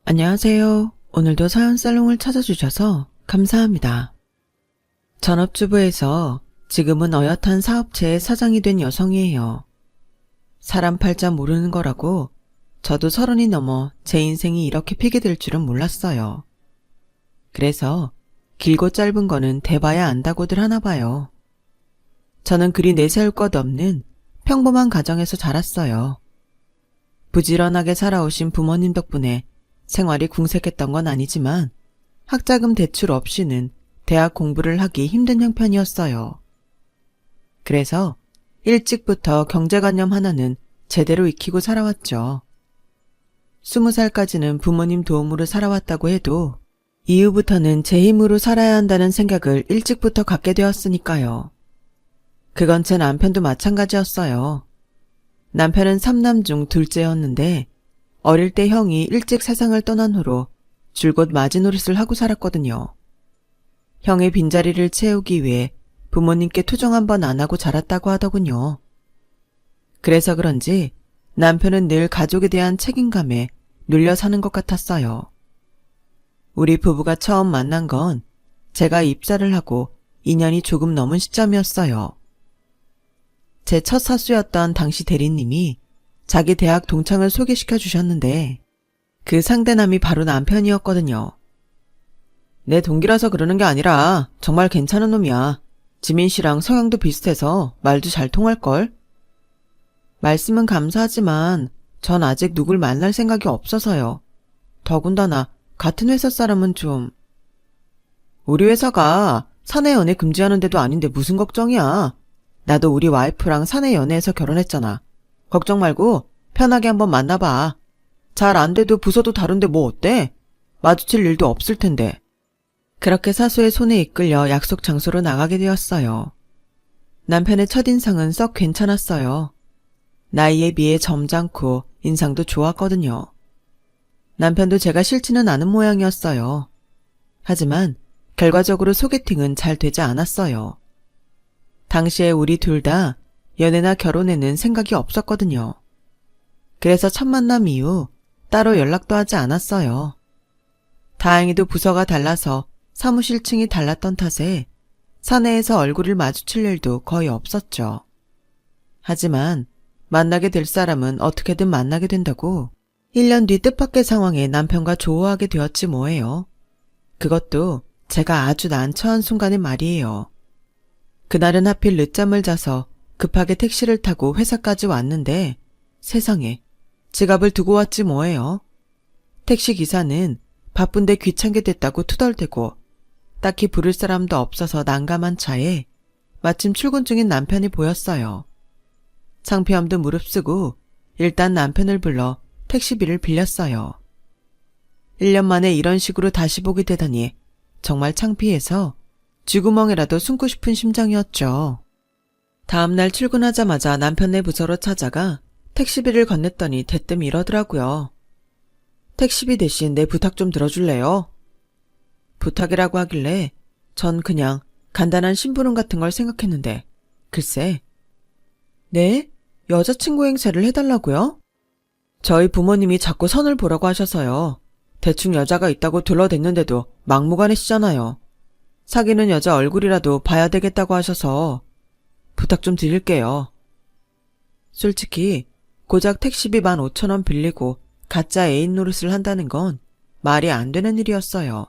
안녕하세요. 오늘도 사연살롱을 찾아주셔서 감사합니다. 전업주부에서 지금은 어엿한 사업체의 사장이 된 여성이에요. 사람 팔자 모르는 거라고 저도 30이 넘어 제 인생이 이렇게 피게 될 줄은 몰랐어요. 그래서 길고 짧은 거는 대봐야 안다고들 하나 봐요. 저는 그리 내세울 것 없는 평범한 가정에서 자랐어요. 부지런하게 살아오신 부모님 덕분에 생활이 궁색했던 건 아니지만 학자금 대출 없이는 대학 공부를 하기 힘든 형편이었어요. 그래서 일찍부터 경제관념 하나는 제대로 익히고 살아왔죠. 20살까지는 부모님 도움으로 살아왔다고 해도 이후부터는 제 힘으로 살아야 한다는 생각을 일찍부터 갖게 되었으니까요. 그건 제 남편도 마찬가지였어요. 남편은 3남 중 둘째였는데 어릴 때 형이 일찍 세상을 떠난 후로 줄곧 마지노릇을 하고 살았거든요. 형의 빈자리를 채우기 위해 부모님께 투정 한 번 안 하고 자랐다고 하더군요. 그래서 그런지 남편은 늘 가족에 대한 책임감에 눌려 사는 것 같았어요. 우리 부부가 처음 만난 건 제가 입사를 하고 2년이 조금 넘은 시점이었어요. 제 첫 사수였던 당시 대리님이 자기 대학 동창을 소개시켜 주셨는데 그 상대남이 바로 남편이었거든요. 내 동기라서 그러는 게 아니라 정말 괜찮은 놈이야. 지민 씨랑 성향도 비슷해서 말도 잘 통할걸? 말씀은 감사하지만 전 아직 누굴 만날 생각이 없어서요. 더군다나 같은 회사 사람은 좀... 우리 회사가 사내 연애 금지하는 데도 아닌데 무슨 걱정이야. 나도 우리 와이프랑 사내 연애해서 결혼했잖아. 걱정 말고 편하게 한번 만나봐. 잘 안 돼도 부서도 다른데 뭐 어때? 마주칠 일도 없을 텐데. 그렇게 사수의 손에 이끌려 약속 장소로 나가게 되었어요. 남편의 첫인상은 썩 괜찮았어요. 나이에 비해 점잖고 인상도 좋았거든요. 남편도 제가 싫지는 않은 모양이었어요. 하지만 결과적으로 소개팅은 잘 되지 않았어요. 당시에 우리 둘 다 연애나 결혼에는 생각이 없었거든요. 그래서 첫 만남 이후 따로 연락도 하지 않았어요. 다행히도 부서가 달라서 사무실층이 달랐던 탓에 사내에서 얼굴을 마주칠 일도 거의 없었죠. 하지만 만나게 될 사람은 어떻게든 만나게 된다고 1년 뒤 뜻밖의 상황에 남편과 조우하게 되었지 뭐예요. 그것도 제가 아주 난처한 순간의 말이에요. 그날은 하필 늦잠을 자서 급하게 택시를 타고 회사까지 왔는데 세상에 지갑을 두고 왔지 뭐예요. 택시 기사는 바쁜데 귀찮게 됐다고 투덜대고 딱히 부를 사람도 없어서 난감한 차에 마침 출근 중인 남편이 보였어요. 창피함도 무릅쓰고 일단 남편을 불러 택시비를 빌렸어요. 1년 만에 이런 식으로 다시 보게 되다니 정말 창피해서 쥐구멍이라도 숨고 싶은 심정이었죠. 다음날 출근하자마자 남편네 부서로 찾아가 택시비를 건넸더니 대뜸 이러더라고요. 택시비 대신 내 부탁 좀 들어줄래요? 부탁이라고 하길래 전 그냥 간단한 심부름 같은 걸 생각했는데 글쎄. 네? 여자친구 행세를 해달라고요? 저희 부모님이 자꾸 선을 보라고 하셔서요. 대충 여자가 있다고 둘러댔는데도 막무가내시잖아요. 사귀는 여자 얼굴이라도 봐야 되겠다고 하셔서 부탁 좀 드릴게요. 솔직히 고작 택시비 15,000원 빌리고 가짜 애인 노릇을 한다는 건 말이 안 되는 일이었어요.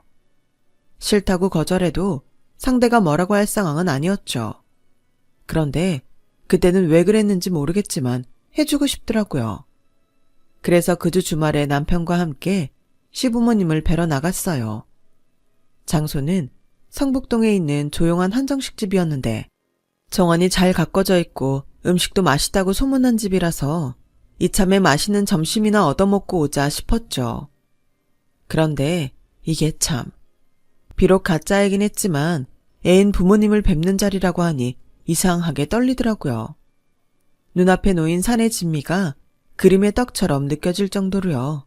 싫다고 거절해도 상대가 뭐라고 할 상황은 아니었죠. 그런데 그때는 왜 그랬는지 모르겠지만 해주고 싶더라고요. 그래서 그 주 주말에 남편과 함께 시부모님을 뵈러 나갔어요. 장소는 성북동에 있는 조용한 한정식집이었는데 정원이 잘 가꿔져 있고 음식도 맛있다고 소문난 집이라서 이참에 맛있는 점심이나 얻어먹고 오자 싶었죠. 그런데 이게 참, 비록 가짜이긴 했지만 애인 부모님을 뵙는 자리라고 하니 이상하게 떨리더라고요. 눈앞에 놓인 산의 진미가 그림의 떡처럼 느껴질 정도로요.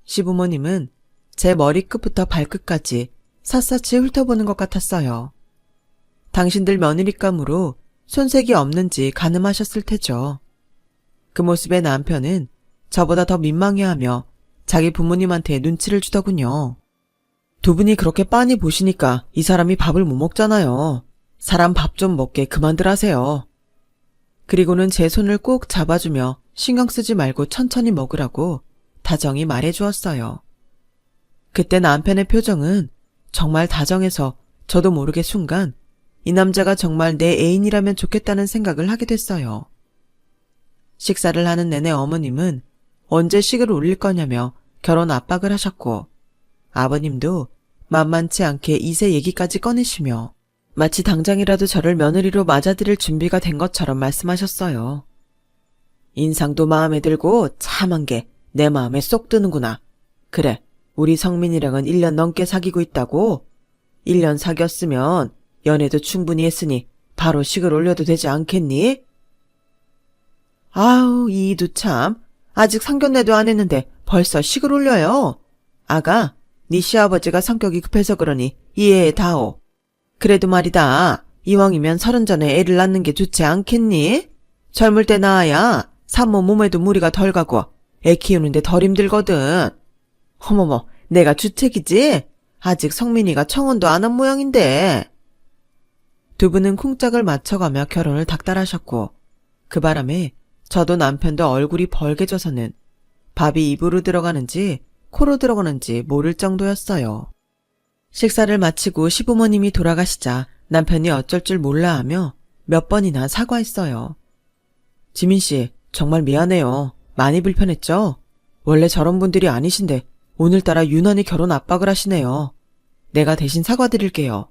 시부모님은 제 머리끝부터 발끝까지 샅샅이 훑어보는 것 같았어요. 당신들 며느리감으로 손색이 없는지 가늠하셨을 테죠. 그 모습에 남편은 저보다 더 민망해하며 자기 부모님한테 눈치를 주더군요. 두 분이 그렇게 빤히 보시니까 이 사람이 밥을 못 먹잖아요. 사람 밥 좀 먹게 그만들 하세요. 그리고는 제 손을 꼭 잡아주며 신경 쓰지 말고 천천히 먹으라고 다정히 말해주었어요. 그때 남편의 표정은 정말 다정해서 저도 모르게 순간 이 남자가 정말 내 애인이라면 좋겠다는 생각을 하게 됐어요. 식사를 하는 내내 어머님은 언제 식을 올릴 거냐며 결혼 압박을 하셨고, 아버님도 만만치 않게 이세 얘기까지 꺼내시며 마치 당장이라도 저를 며느리로 맞아들일 준비가 된 것처럼 말씀하셨어요. 인상도 마음에 들고 참한 게 내 마음에 쏙 드는구나. 그래, 우리 성민이랑은 1년 넘게 사귀고 있다고? 1년 사귀었으면 연애도 충분히 했으니 바로 식을 올려도 되지 않겠니? 아우, 이도 참. 아직 상견례도 안 했는데 벌써 식을 올려요. 아가, 네 시아버지가 성격이 급해서 그러니 이해해 다오. 그래도 말이다. 이왕이면 30 전에 애를 낳는 게 좋지 않겠니? 젊을 때 낳아야 산모 몸에도 무리가 덜 가고 애 키우는데 덜 힘들거든. 어머머, 내가 주책이지? 아직 성민이가 청혼도 안 한 모양인데. 두 분은 쿵짝을 맞춰가며 결혼을 닥달하셨고, 그 바람에 저도 남편도 얼굴이 벌개져서는 밥이 입으로 들어가는지 코로 들어가는지 모를 정도였어요. 식사를 마치고 시부모님이 돌아가시자 남편이 어쩔 줄 몰라 하며 몇 번이나 사과했어요. 지민씨, 정말 미안해요. 많이 불편했죠? 원래 저런 분들이 아니신데 오늘따라 유난히 결혼 압박을 하시네요. 내가 대신 사과드릴게요.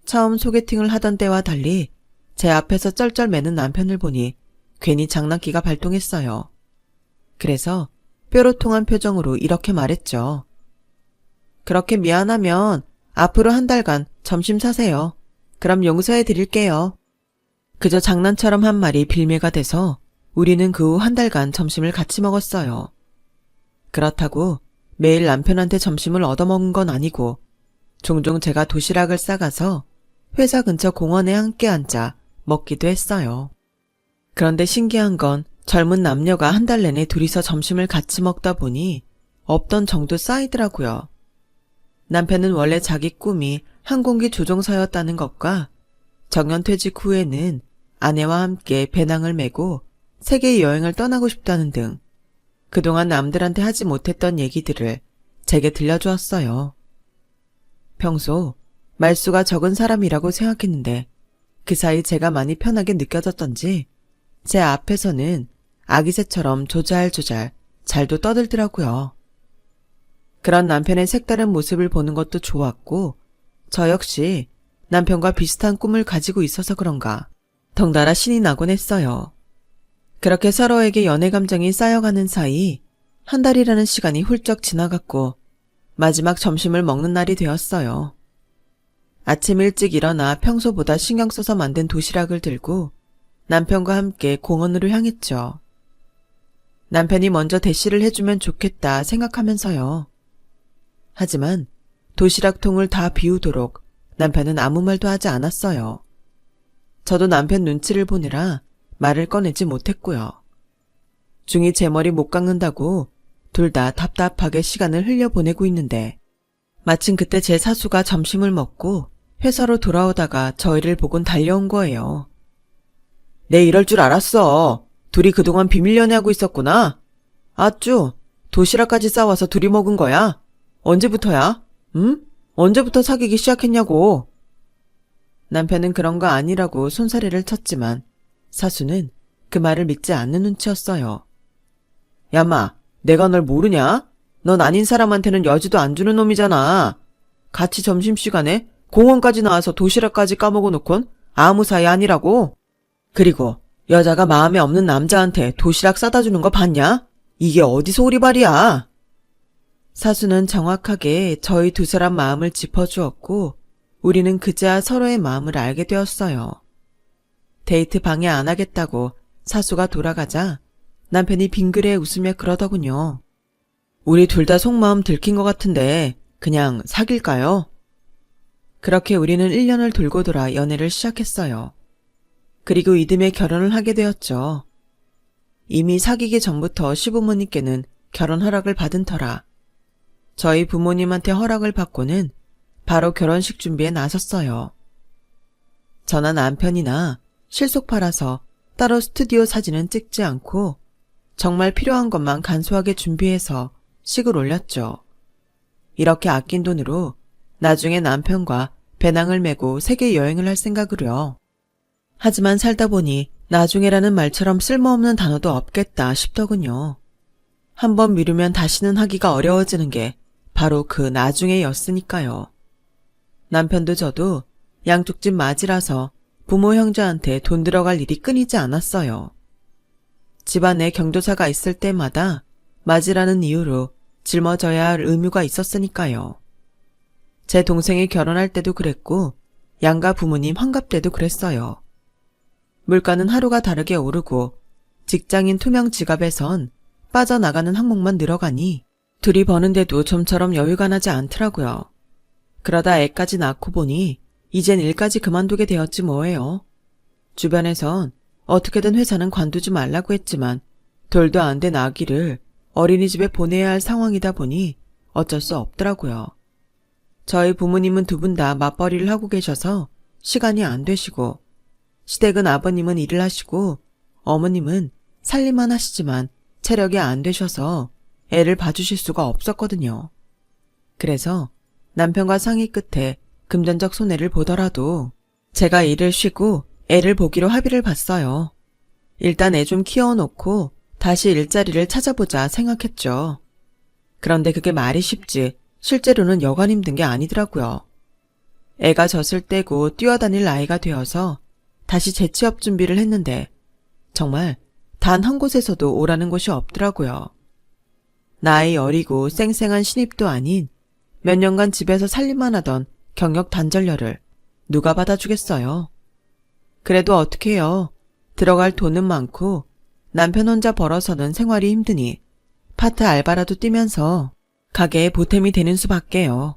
처음 소개팅을 하던 때와 달리 제 앞에서 쩔쩔매는 남편을 보니 괜히 장난기가 발동했어요. 그래서 뾰로통한 표정으로 이렇게 말했죠. 그렇게 미안하면 앞으로 한 달간 점심 사세요. 그럼 용서해 드릴게요. 그저 장난처럼 한 말이 빌미가 돼서 우리는 그 후 한 달간 점심을 같이 먹었어요. 그렇다고 매일 남편한테 점심을 얻어먹은 건 아니고 종종 제가 도시락을 싸가서 회사 근처 공원에 함께 앉아 먹기도 했어요. 그런데 신기한 건 젊은 남녀가 한 달 내내 둘이서 점심을 같이 먹다 보니 없던 정도 쌓이더라고요. 남편은 원래 자기 꿈이 항공기 조종사였다는 것과 정년퇴직 후에는 아내와 함께 배낭을 메고 세계 여행을 떠나고 싶다는 등 그동안 남들한테 하지 못했던 얘기들을 제게 들려주었어요. 평소 말수가 적은 사람이라고 생각했는데 그 사이 제가 많이 편하게 느껴졌던지 제 앞에서는 아기새처럼 조잘조잘 잘도 떠들더라고요. 그런 남편의 색다른 모습을 보는 것도 좋았고 저 역시 남편과 비슷한 꿈을 가지고 있어서 그런가 덩달아 신이 나곤 했어요. 그렇게 서로에게 연애 감정이 쌓여가는 사이 한 달이라는 시간이 훌쩍 지나갔고 마지막 점심을 먹는 날이 되었어요. 아침 일찍 일어나 평소보다 신경 써서 만든 도시락을 들고 남편과 함께 공원으로 향했죠. 남편이 먼저 대시를 해주면 좋겠다 생각하면서요. 하지만 도시락통을 다 비우도록 남편은 아무 말도 하지 않았어요. 저도 남편 눈치를 보느라 말을 꺼내지 못했고요. 중이 제 머리 못 깎는다고 둘 다 답답하게 시간을 흘려보내고 있는데 마침 그때 제 사수가 점심을 먹고 회사로 돌아오다가 저희를 보곤 달려온 거예요. 내 이럴 줄 알았어. 둘이 그동안 비밀 연애하고 있었구나. 아쭈, 도시락까지 싸와서 둘이 먹은 거야? 언제부터야? 응? 언제부터 사귀기 시작했냐고. 남편은 그런 거 아니라고 손사래를 쳤지만 사수는 그 말을 믿지 않는 눈치였어요. 야마, 내가 널 모르냐? 넌 아닌 사람한테는 여지도 안 주는 놈이잖아. 같이 점심시간에 공원까지 나와서 도시락까지 까먹어 놓곤 아무 사이 아니라고. 그리고 여자가 마음에 없는 남자한테 도시락 싸다 주는 거 봤냐? 이게 어디서 오리발이야? 사수는 정확하게 저희 두 사람 마음을 짚어주었고 우리는 그제야 서로의 마음을 알게 되었어요. 데이트 방해 안 하겠다고 사수가 돌아가자 남편이 빙그레 웃으며 그러더군요. 우리 둘 다 속마음 들킨 것 같은데 그냥 사귈까요? 그렇게 우리는 1년을 돌고 돌아 연애를 시작했어요. 그리고 이듬해 결혼을 하게 되었죠. 이미 사귀기 전부터 시부모님께는 결혼 허락을 받은 터라 저희 부모님한테 허락을 받고는 바로 결혼식 준비에 나섰어요. 저나 남편이나 실속 팔아서 따로 스튜디오 사진은 찍지 않고 정말 필요한 것만 간소하게 준비해서 식을 올렸죠. 이렇게 아낀 돈으로 나중에 남편과 배낭을 메고 세계 여행을 할 생각으로요. 하지만 살다 보니 나중에라는 말처럼 쓸모없는 단어도 없겠다 싶더군요. 한번 미루면 다시는 하기가 어려워지는 게 바로 그 나중에였으니까요. 남편도 저도 양쪽 집 맞이라서 부모 형제한테 돈 들어갈 일이 끊이지 않았어요. 집안에 경조사가 있을 때마다 맞이라는 이유로 짊어져야 할 의무가 있었으니까요. 제 동생이 결혼할 때도 그랬고 양가 부모님 환갑 때도 그랬어요. 물가는 하루가 다르게 오르고 직장인 투명 지갑에선 빠져나가는 항목만 늘어가니 둘이 버는데도 좀처럼 여유가 나지 않더라고요. 그러다 애까지 낳고 보니 이젠 일까지 그만두게 되었지 뭐예요. 주변에선 어떻게든 회사는 관두지 말라고 했지만 돌도 안 된 아기를 어린이집에 보내야 할 상황이다 보니 어쩔 수 없더라고요. 저희 부모님은 두 분 다 맞벌이를 하고 계셔서 시간이 안 되시고 시댁은 아버님은 일을 하시고 어머님은 살림만 하시지만 체력이 안 되셔서 애를 봐주실 수가 없었거든요. 그래서 남편과 상의 끝에 금전적 손해를 보더라도 제가 일을 쉬고 애를 보기로 합의를 봤어요. 일단 애 좀 키워놓고 다시 일자리를 찾아보자 생각했죠. 그런데 그게 말이 쉽지 실제로는 여간 힘든 게 아니더라고요. 애가 젖을 떼고 뛰어다닐 나이가 되어서 다시 재취업 준비를 했는데 정말 단 한 곳에서도 오라는 곳이 없더라고요. 나이 어리고 쌩쌩한 신입도 아닌 몇 년간 집에서 살림만 하던 경력 단절녀를 누가 받아주겠어요. 그래도 어떻게 해요. 들어갈 돈은 많고 남편 혼자 벌어서는 생활이 힘드니 파트 알바라도 뛰면서 가게에 보탬이 되는 수밖에요.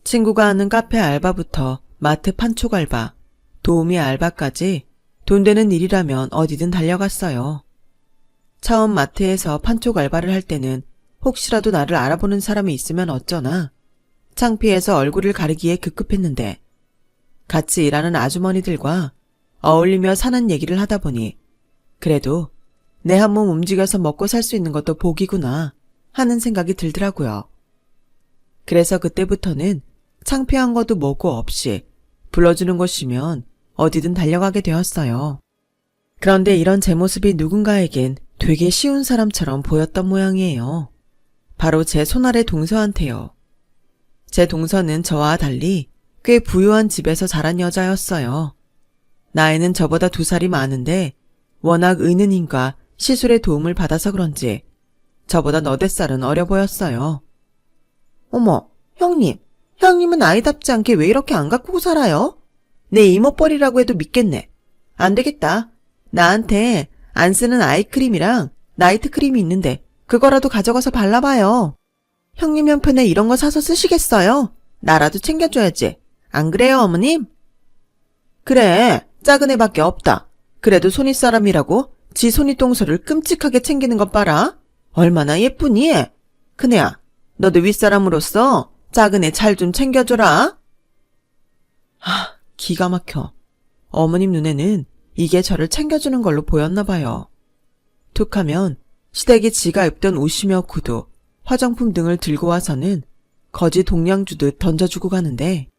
친구가 하는 카페 알바부터 마트 판촉 알바, 도우미 알바까지 돈 되는 일이라면 어디든 달려갔어요. 처음 마트에서 판촉 알바를 할 때는 혹시라도 나를 알아보는 사람이 있으면 어쩌나 창피해서 얼굴을 가리기에 급급했는데 같이 일하는 아주머니들과 어울리며 사는 얘기를 하다 보니 그래도 내 한 몸 움직여서 먹고 살 수 있는 것도 복이구나 하는 생각이 들더라고요. 그래서 그때부터는 창피한 것도 뭐고 없이 불러주는 곳이면 어디든 달려가게 되었어요. 그런데 이런 제 모습이 누군가에겐 되게 쉬운 사람처럼 보였던 모양이에요. 바로 제 손아래 동서한테요. 제 동서는 저와 달리 꽤 부유한 집에서 자란 여자였어요. 나이는 저보다 2살이 많은데 워낙 의느님과 시술의 도움을 받아서 그런지 저보다 너댓 살은 어려 보였어요. 어머, 형님은 아이답지 않게 왜 이렇게 안 가꾸고 살아요? 내 이모뻘이라고 해도 믿겠네. 안 되겠다. 나한테 안 쓰는 아이크림이랑 나이트 크림이 있는데 그거라도 가져가서 발라봐요. 형님 형편에 이런 거 사서 쓰시겠어요? 나라도 챙겨줘야지. 안 그래요, 어머님? 그래, 작은 애밖에 없다. 그래도 손윗사람이라고 지 손윗동서를 끔찍하게 챙기는 것 봐라. 얼마나 예쁘니? 큰애야, 너도 윗사람으로서 작은 애 잘 좀 챙겨줘라. 기가 막혀. 어머님 눈에는 이게 저를 챙겨주는 걸로 보였나 봐요. 툭하면 시댁이 지가 입던 옷이며 구두, 화장품 등을 들고 와서는 거지 동량 주듯 던져주고 가는데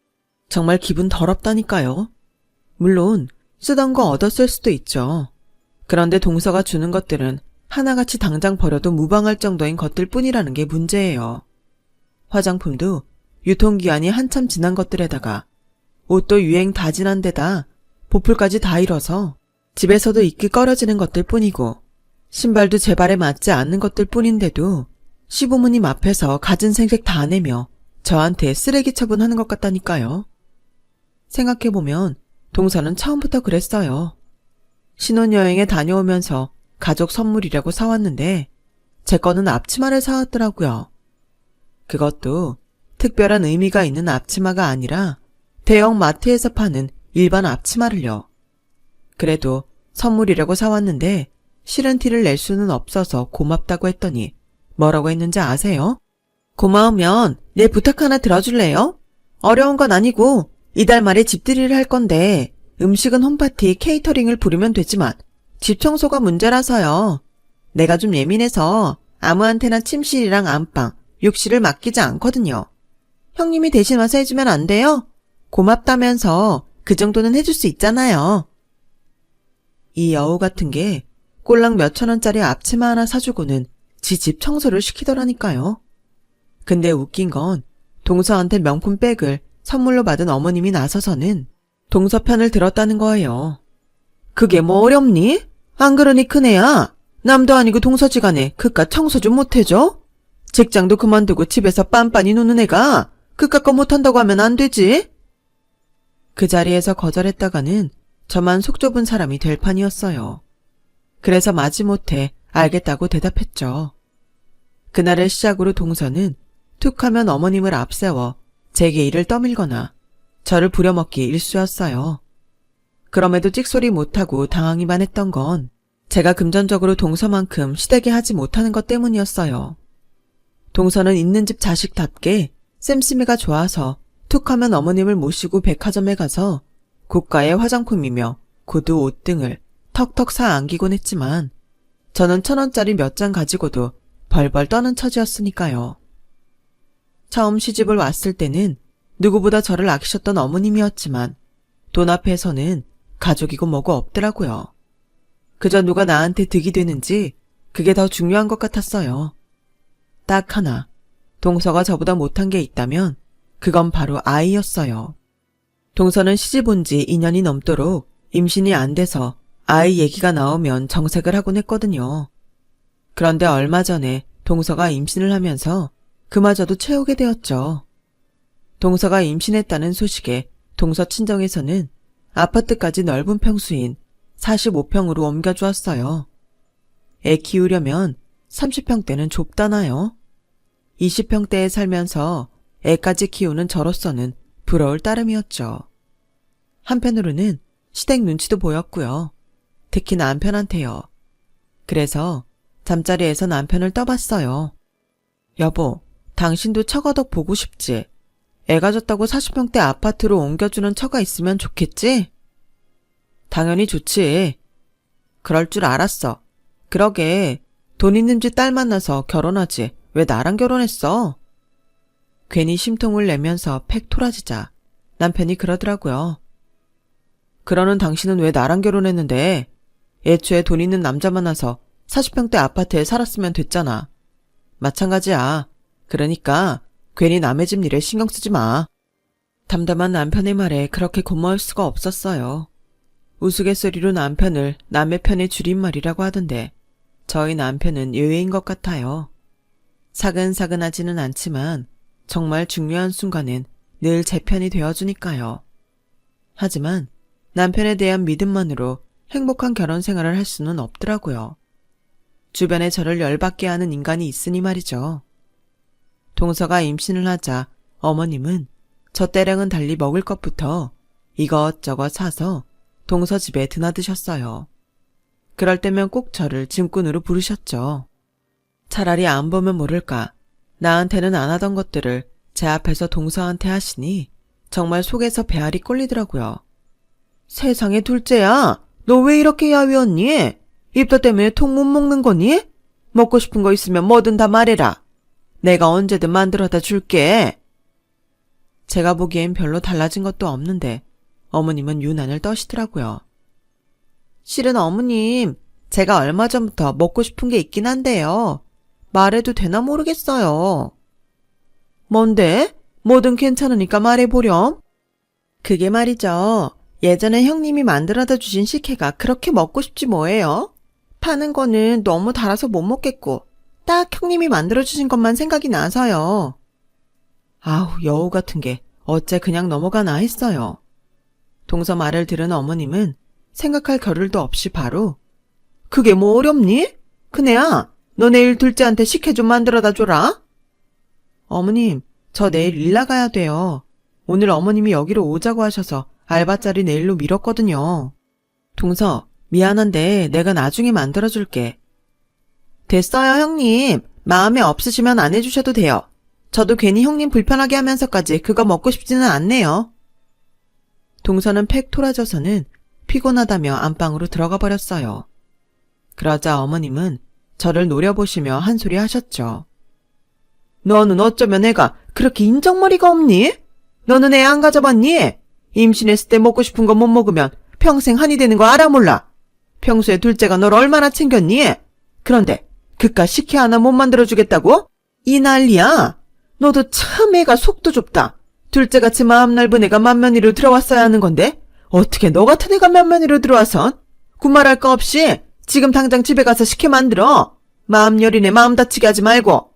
정말 기분 더럽다니까요. 물론 쓰던 거 얻었을 수도 있죠. 그런데 동서가 주는 것들은 하나같이 당장 버려도 무방할 정도인 것들 뿐이라는 게 문제예요. 화장품도 유통기한이 한참 지난 것들에다가 옷도 유행 다 지난 데다 보풀까지 다 잃어서 집에서도 입기 꺼려지는 것들 뿐이고 신발도 제 발에 맞지 않는 것들 뿐인데도 시부모님 앞에서 가진 생색 다 내며 저한테 쓰레기 처분하는 것 같다니까요. 생각해보면 동서는 처음부터 그랬어요. 신혼여행에 다녀오면서 가족 선물이라고 사왔는데 제 거는 앞치마를 사왔더라고요. 그것도 특별한 의미가 있는 앞치마가 아니라 대형 마트에서 파는 일반 앞치마를요. 그래도 선물이라고 사왔는데 싫은 티를 낼 수는 없어서 고맙다고 했더니 뭐라고 했는지 아세요? 고마우면 내 부탁 하나 들어줄래요? 어려운 건 아니고 이달 말에 집들이를 할 건데 음식은 홈파티 케이터링을 부르면 되지만 집 청소가 문제라서요. 내가 좀 예민해서 아무한테나 침실이랑 안방, 욕실을 맡기지 않거든요. 형님이 대신 와서 해주면 안 돼요? 고맙다면서 그 정도는 해줄 수 있잖아요. 이 여우 같은 게 꼴랑 몇천 원짜리 앞치마 하나 사주고는 지 집 청소를 시키더라니까요. 근데 웃긴 건 동서한테 명품 백을 선물로 받은 어머님이 나서서는 동서 편을 들었다는 거예요. 그게 뭐 어렵니? 안 그러니 큰애야. 남도 아니고 동서지간에 그깟 청소 좀 못해줘? 직장도 그만두고 집에서 빤빤히 노는 애가 그깟 거 못한다고 하면 안 되지? 그 자리에서 거절했다가는 저만 속 좁은 사람이 될 판이었어요. 그래서 마지못해 알겠다고 대답했죠. 그날을 시작으로 동서는 툭 하면 어머님을 앞세워 제게 이를 떠밀거나 저를 부려먹기 일쑤였어요. 그럼에도 찍소리 못하고 당하기만 했던 건 제가 금전적으로 동서만큼 시대게 하지 못하는 것 때문이었어요. 동서는 있는 집 자식답게 씀씀이가 좋아서 툭 하면 어머님을 모시고 백화점에 가서 고가의 화장품이며 구두, 옷 등을 턱턱 사 안기곤 했지만 저는 1,000원짜리 몇 장 가지고도 벌벌 떠는 처지였으니까요. 처음 시집을 왔을 때는 누구보다 저를 아끼셨던 어머님이었지만 돈 앞에서는 가족이고 뭐고 없더라고요. 그저 누가 나한테 득이 되는지 그게 더 중요한 것 같았어요. 딱 하나, 동서가 저보다 못한 게 있다면 그건 바로 아이였어요. 동서는 시집 온 지 2년이 넘도록 임신이 안 돼서 아이 얘기가 나오면 정색을 하곤 했거든요. 그런데 얼마 전에 동서가 임신을 하면서 그마저도 채우게 되었죠. 동서가 임신했다는 소식에 동서 친정에서는 아파트까지 넓은 평수인 45평으로 옮겨주었어요. 애 키우려면 30평대는 좁다나요? 20평대에 살면서 애까지 키우는 저로서는 부러울 따름이었죠. 한편으로는 시댁 눈치도 보였고요. 특히 남편한테요. 그래서 잠자리에서 남편을 떠봤어요. 여보, 당신도 처가덕 보고 싶지? 애가 졌다고 40평대 아파트로 옮겨주는 처가 있으면 좋겠지? 당연히 좋지. 그럴 줄 알았어. 그러게 돈 있는 집 딸 만나서 결혼하지 왜 나랑 결혼했어? 괜히 심통을 내면서 팩 토라지자 남편이 그러더라고요. 그러는 당신은 왜 나랑 결혼했는데? 애초에 돈 있는 남자 만나서 40평대 아파트에 살았으면 됐잖아. 마찬가지야. 그러니까 괜히 남의 집 일에 신경 쓰지 마. 담담한 남편의 말에 그렇게 고마울 수가 없었어요. 우스갯소리로 남편을 남의 편의 줄임말이라고 하던데 저희 남편은 예외인 것 같아요. 사근사근하지는 않지만 정말 중요한 순간엔 늘 제 편이 되어주니까요. 하지만 남편에 대한 믿음만으로 행복한 결혼 생활을 할 수는 없더라고요. 주변에 저를 열받게 하는 인간이 있으니 말이죠. 동서가 임신을 하자 어머님은 저 때랑은 달리 먹을 것부터 이것저것 사서 동서 집에 드나드셨어요. 그럴 때면 꼭 저를 짐꾼으로 부르셨죠. 차라리 안 보면 모를까 나한테는 안 하던 것들을 제 앞에서 동서한테 하시니 정말 속에서 배알이 꼴리더라고요. 세상에 둘째야, 너 왜 이렇게 야위었니? 입덧 때문에 통 못 먹는 거니? 먹고 싶은 거 있으면 뭐든 다 말해라. 내가 언제든 만들어다 줄게. 제가 보기엔 별로 달라진 것도 없는데 어머님은 유난을 떠시더라고요. 실은 어머님, 제가 얼마 전부터 먹고 싶은 게 있긴 한데요. 말해도 되나 모르겠어요. 뭔데? 뭐든 괜찮으니까 말해보렴. 그게 말이죠. 예전에 형님이 만들어다 주신 식혜가 그렇게 먹고 싶지 뭐예요? 파는 거는 너무 달아서 못 먹겠고 딱 형님이 만들어주신 것만 생각이 나서요. 아우, 여우 같은 게 어째 그냥 넘어가나 했어요. 동서 말을 들은 어머님은 생각할 겨를도 없이 바로 그게 뭐 어렵니? 큰애야, 너 내일 둘째한테 식혜 좀 만들어다 줘라. 어머님, 저 내일 일 나가야 돼요. 오늘 어머님이 여기로 오자고 하셔서 알바자리 내일로 미뤘거든요. 동서, 미안한데 내가 나중에 만들어줄게. 됐어요, 형님. 마음에 없으시면 안 해주셔도 돼요. 저도 괜히 형님 불편하게 하면서까지 그거 먹고 싶지는 않네요. 동서는 팩 토라져서는 피곤하다며 안방으로 들어가 버렸어요. 그러자 어머님은 저를 노려보시며 한 소리 하셨죠. 너는 어쩌면 애가 그렇게 인정머리가 없니? 너는 애 안 가져봤니? 임신했을 때 먹고 싶은 거 못 먹으면 평생 한이 되는 거 알아 몰라? 평소에 둘째가 널 얼마나 챙겼니? 그런데 그깟 식혜 하나 못 만들어주겠다고? 이 난리야. 너도 참 애가 속도 좁다. 둘째같이 마음 넓은 애가 맏며느리로 들어왔어야 하는 건데 어떻게 너 같은 애가 맏며느리로 들어와선? 군말할 거 없이 지금 당장 집에 가서 식혜 만들어. 마음 여린 애 마음 다치게 하지 말고.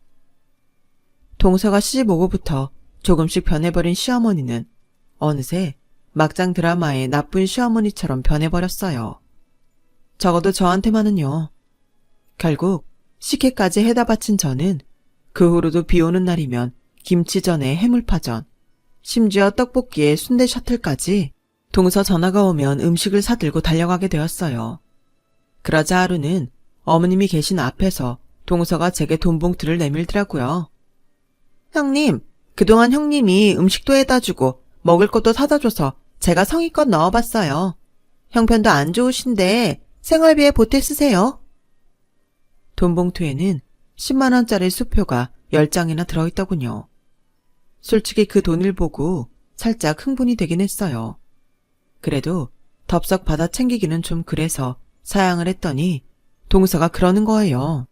동서가 시집 오고부터 조금씩 변해버린 시어머니는 어느새 막장 드라마의 나쁜 시어머니처럼 변해버렸어요. 적어도 저한테만은요. 결국 식혜까지 해다 바친 저는 그 후로도 비 오는 날이면 김치전에 해물파전, 심지어 떡볶이에 순대 셔틀까지 동서 전화가 오면 음식을 사들고 달려가게 되었어요. 그러자 하루는 어머님이 계신 앞에서 동서가 제게 돈봉투를 내밀더라고요. 형님, 그동안 형님이 음식도 해다 주고 먹을 것도 사다 줘서 제가 성의껏 넣어봤어요. 형편도 안 좋으신데 생활비에 보태 쓰세요. 돈봉투에는 10만 원짜리 수표가 10장이나 들어있더군요. 솔직히 그 돈을 보고 살짝 흥분이 되긴 했어요. 그래도 덥석 받아 챙기기는 좀 그래서 사양을 했더니 동서가 그러는 거예요.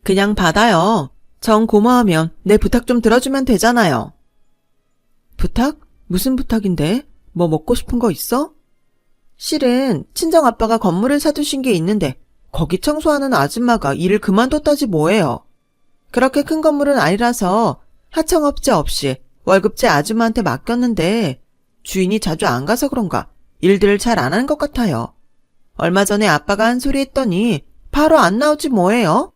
그냥 받아요. 정 고마우면 내 부탁 좀 들어주면 되잖아요. 부탁? 무슨 부탁인데? 뭐 먹고 싶은 거 있어? 실은 친정아빠가 건물을 사두신 게 있는데 거기 청소하는 아줌마가 일을 그만뒀다지 뭐예요. 그렇게 큰 건물은 아니라서 하청업체 없이 월급제 아줌마한테 맡겼는데 주인이 자주 안 가서 그런가 일들을 잘 안 하는 것 같아요. 얼마 전에 아빠가 한 소리 했더니 바로 안 나오지 뭐예요.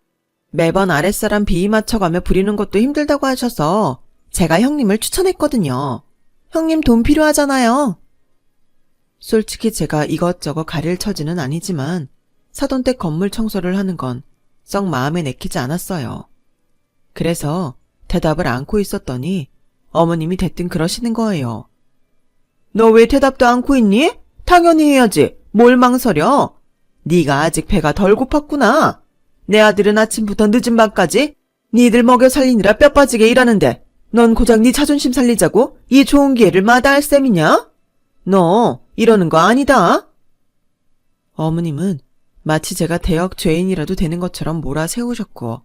매번 아랫사람 비위 맞춰가며 부리는 것도 힘들다고 하셔서 제가 형님을 추천했거든요. 형님 돈 필요하잖아요. 솔직히 제가 이것저것 가릴 처지는 아니지만 사돈댁 건물 청소를 하는 건 썩 마음에 내키지 않았어요. 그래서 대답을 않고 있었더니 어머님이 대뜸 그러시는 거예요. 너 왜 대답도 않고 있니? 당연히 해야지. 뭘 망설여? 네가 아직 배가 덜 고팠구나. 내 아들은 아침부터 늦은 밤까지 니들 먹여 살리느라 뼈 빠지게 일하는데 넌 고작 네 자존심 살리자고 이 좋은 기회를 마다할 셈이냐? 너 이러는 거 아니다. 어머님은 마치 제가 대역 죄인이라도 되는 것처럼 몰아세우셨고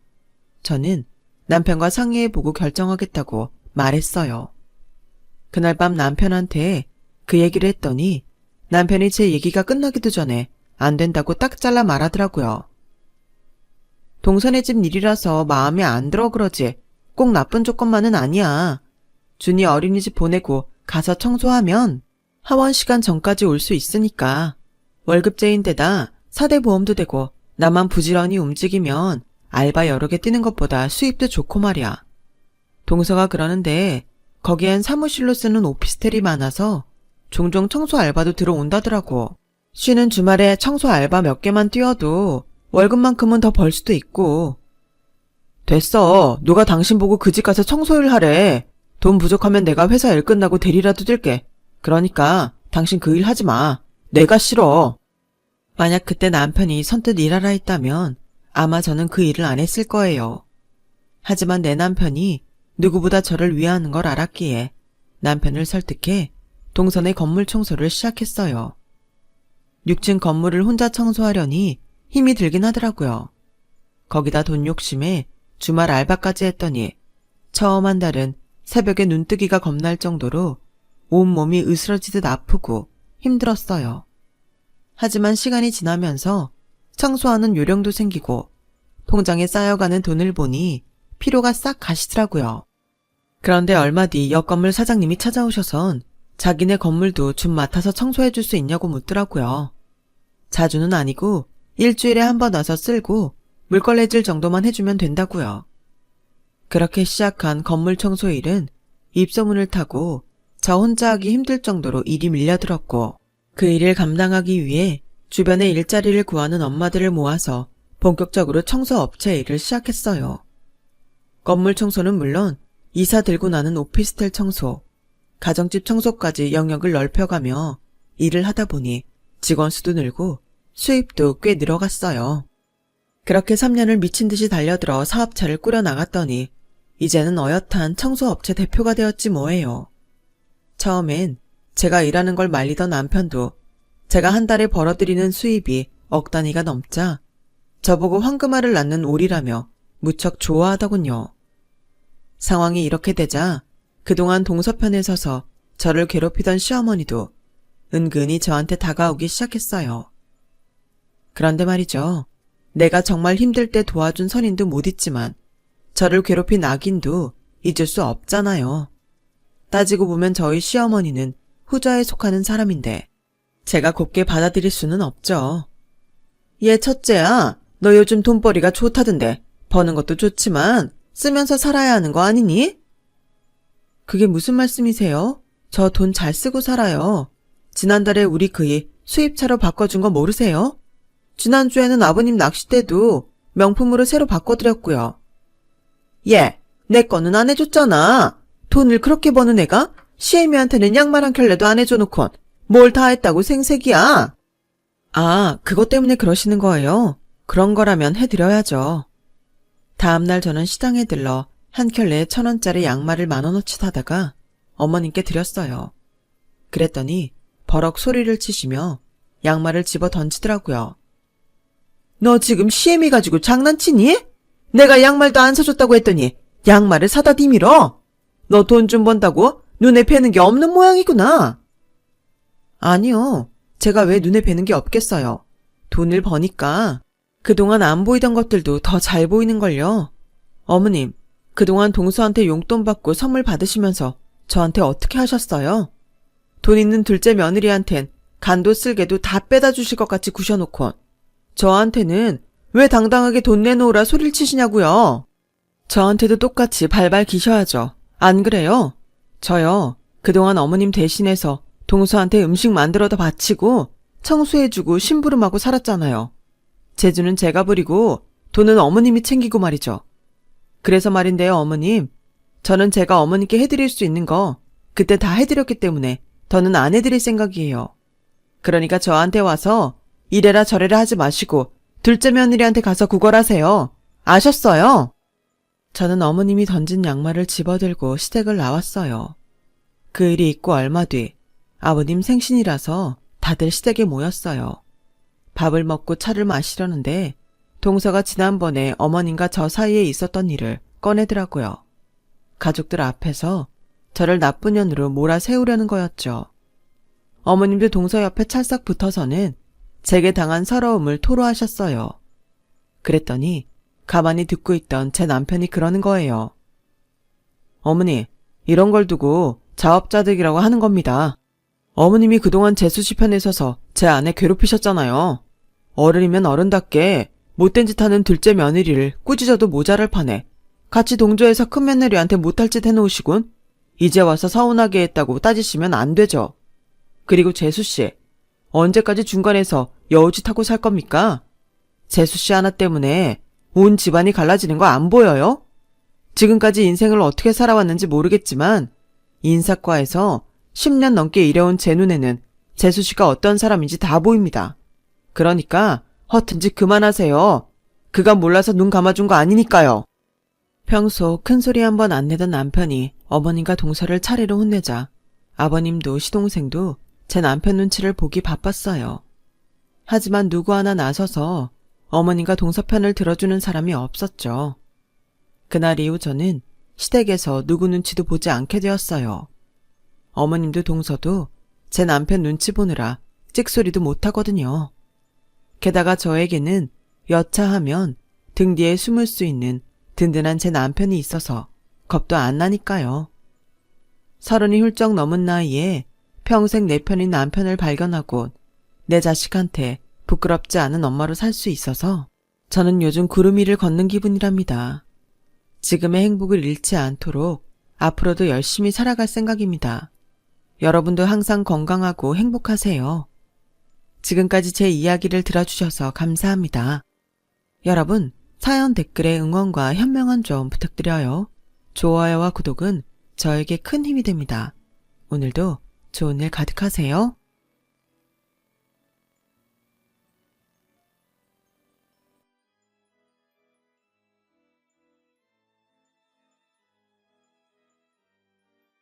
저는 남편과 상의해보고 결정하겠다고 말했어요. 그날 밤 남편한테 그 얘기를 했더니 남편이 제 얘기가 끝나기도 전에 안 된다고 딱 잘라 말하더라고요. 동선의 집 일이라서 마음에 안 들어 그러지 꼭 나쁜 조건만은 아니야. 준이 어린이집 보내고 가서 청소하면 하원 시간 전까지 올 수 있으니까 월급제인데다 사대보험도 되고 나만 부지런히 움직이면 알바 여러 개 뛰는 것보다 수입도 좋고 말이야. 동서가 그러는데 거기엔 사무실로 쓰는 오피스텔이 많아서 종종 청소 알바도 들어온다더라고. 쉬는 주말에 청소 알바 몇 개만 뛰어도 월급만큼은 더 벌 수도 있고. 됐어. 누가 당신 보고 그 집 가서 청소일 하래. 돈 부족하면 내가 회사 일 끝나고 대리라도 뛸게. 그러니까 당신 그 일 하지 마. 내가 싫어. 만약 그때 남편이 선뜻 일하라 했다면 아마 저는 그 일을 안 했을 거예요. 하지만 내 남편이 누구보다 저를 위하는 걸 알았기에 남편을 설득해 동선의 건물 청소를 시작했어요. 6층 건물을 혼자 청소하려니 힘이 들긴 하더라고요. 거기다 돈 욕심에 주말 알바까지 했더니 처음 한 달은 새벽에 눈뜨기가 겁날 정도로 온몸이 으스러지듯 아프고 힘들었어요. 하지만 시간이 지나면서 청소하는 요령도 생기고 통장에 쌓여가는 돈을 보니 피로가 싹 가시더라고요. 그런데 얼마 뒤 옆 건물 사장님이 찾아오셔선 자기네 건물도 좀 맡아서 청소해줄 수 있냐고 묻더라고요. 자주는 아니고 일주일에 한 번 와서 쓸고 물걸레질 정도만 해주면 된다고요. 그렇게 시작한 건물 청소 일은 입소문을 타고 저 혼자 하기 힘들 정도로 일이 밀려들었고 그 일을 감당하기 위해 주변에 일자리를 구하는 엄마들을 모아서 본격적으로 청소업체 일을 시작했어요. 건물 청소는 물론 이사 들고 나는 오피스텔 청소, 가정집 청소까지 영역을 넓혀가며 일을 하다 보니 직원 수도 늘고 수입도 꽤 늘어갔어요. 그렇게 3년을 미친 듯이 달려들어 사업체를 꾸려나갔더니 이제는 어엿한 청소업체 대표가 되었지 뭐예요. 처음엔 제가 일하는 걸 말리던 남편도 제가 한 달에 벌어들이는 수입이 억 단위가 넘자 저보고 황금알을 낳는 오리라며 무척 좋아하더군요. 상황이 이렇게 되자 그동안 동서편에 서서 저를 괴롭히던 시어머니도 은근히 저한테 다가오기 시작했어요. 그런데 말이죠. 내가 정말 힘들 때 도와준 선인도 못 잊지만 저를 괴롭힌 악인도 잊을 수 없잖아요. 따지고 보면 저희 시어머니는 후자에 속하는 사람인데 제가 곱게 받아들일 수는 없죠. 얘 첫째야, 너 요즘 돈벌이가 좋다던데 버는 것도 좋지만 쓰면서 살아야 하는 거 아니니? 그게 무슨 말씀이세요? 저 돈 잘 쓰고 살아요. 지난달에 우리 그이 수입차로 바꿔준 거 모르세요? 지난주에는 아버님 낚싯대도 명품으로 새로 바꿔드렸고요. 얘, 내 거는 안 해줬잖아. 돈을 그렇게 버는 애가 시애미한테는 양말 한 켤레도 안 해줘놓곤 뭘 다 했다고 생색이야. 아, 그것 때문에 그러시는 거예요? 그런 거라면 해드려야죠. 다음날 저는 시장에 들러 한 켤레에 1,000원짜리 양말을 10,000원어치 사다가 어머님께 드렸어요. 그랬더니 버럭 소리를 치시며 양말을 집어 던지더라고요. 너 지금 시애미 가지고 장난치니? 내가 양말도 안 사줬다고 했더니 양말을 사다 디밀어? 너 돈 좀 번다고 눈에 뵈는 게 없는 모양이구나. 아니요. 제가 왜 눈에 뵈는 게 없겠어요. 돈을 버니까 그동안 안 보이던 것들도 더 잘 보이는걸요. 어머님, 그동안 동서한테 용돈 받고 선물 받으시면서 저한테 어떻게 하셨어요? 돈 있는 둘째 며느리한텐 간도 쓸개도 다 빼다 주실 것 같이 구셔놓고 저한테는 왜 당당하게 돈 내놓으라 소리를 치시냐고요. 저한테도 똑같이 발발 기셔야죠. 안 그래요? 저요, 그동안 어머님 대신해서 동서한테 음식 만들어다 바치고 청소해주고 심부름하고 살았잖아요. 재주는 제가 부리고 돈은 어머님이 챙기고 말이죠. 그래서 말인데요, 어머님. 저는 제가 어머니께 해드릴 수 있는 거 그때 다 해드렸기 때문에 더는 안 해드릴 생각이에요. 그러니까 저한테 와서 이래라 저래라 하지 마시고 둘째 며느리한테 가서 구걸하세요. 아셨어요? 저는 어머님이 던진 양말을 집어들고 시댁을 나왔어요. 그 일이 있고 얼마 뒤 아버님 생신이라서 다들 시댁에 모였어요. 밥을 먹고 차를 마시려는데 동서가 지난번에 어머님과 저 사이에 있었던 일을 꺼내더라고요. 가족들 앞에서 저를 나쁜 년으로 몰아세우려는 거였죠. 어머님도 동서 옆에 찰싹 붙어서는 제게 당한 서러움을 토로하셨어요. 그랬더니 가만히 듣고 있던 제 남편이 그러는 거예요. 어머니, 이런 걸 두고 자업자득이라고 하는 겁니다. 어머님이 그동안 재수씨 편에 서서 제 아내 괴롭히셨잖아요. 어른이면 어른답게 못된 짓 하는 둘째 며느리를 꾸짖어도 모자랄 판에 같이 동조해서 큰 며느리한테 못할 짓 해놓으시군. 이제 와서 서운하게 했다고 따지시면 안 되죠. 그리고 재수씨, 언제까지 중간에서 여우짓하고 살 겁니까? 재수씨 하나 때문에 온 집안이 갈라지는 거 안 보여요? 지금까지 인생을 어떻게 살아왔는지 모르겠지만 인사과에서 10년 넘게 일해온 제 눈에는 재수씨가 어떤 사람인지 다 보입니다. 그러니까 허튼 짓 그만하세요. 그가 몰라서 눈 감아준 거 아니니까요. 평소 큰소리 한 번 안 내던 남편이 어머님과 동서를 차례로 혼내자 아버님도 시동생도 제 남편 눈치를 보기 바빴어요. 하지만 누구 하나 나서서 어머님과 동서 편을 들어주는 사람이 없었죠. 그날 이후 저는 시댁에서 누구 눈치도 보지 않게 되었어요. 어머님도 동서도 제 남편 눈치 보느라 찍소리도 못하거든요. 게다가 저에게는 여차하면 등 뒤에 숨을 수 있는 든든한 제 남편이 있어서 겁도 안 나니까요. 30이 훌쩍 넘은 나이에 평생 내 편인 남편을 발견하고 내 자식한테 부끄럽지 않은 엄마로 살 수 있어서 저는 요즘 구름 위를 걷는 기분이랍니다. 지금의 행복을 잃지 않도록 앞으로도 열심히 살아갈 생각입니다. 여러분도 항상 건강하고 행복하세요. 지금까지 제 이야기를 들어주셔서 감사합니다. 여러분, 사연 댓글에 응원과 현명한 좀 부탁드려요. 좋아요와 구독은 저에게 큰 힘이 됩니다. 오늘도 좋은 일 가득하세요.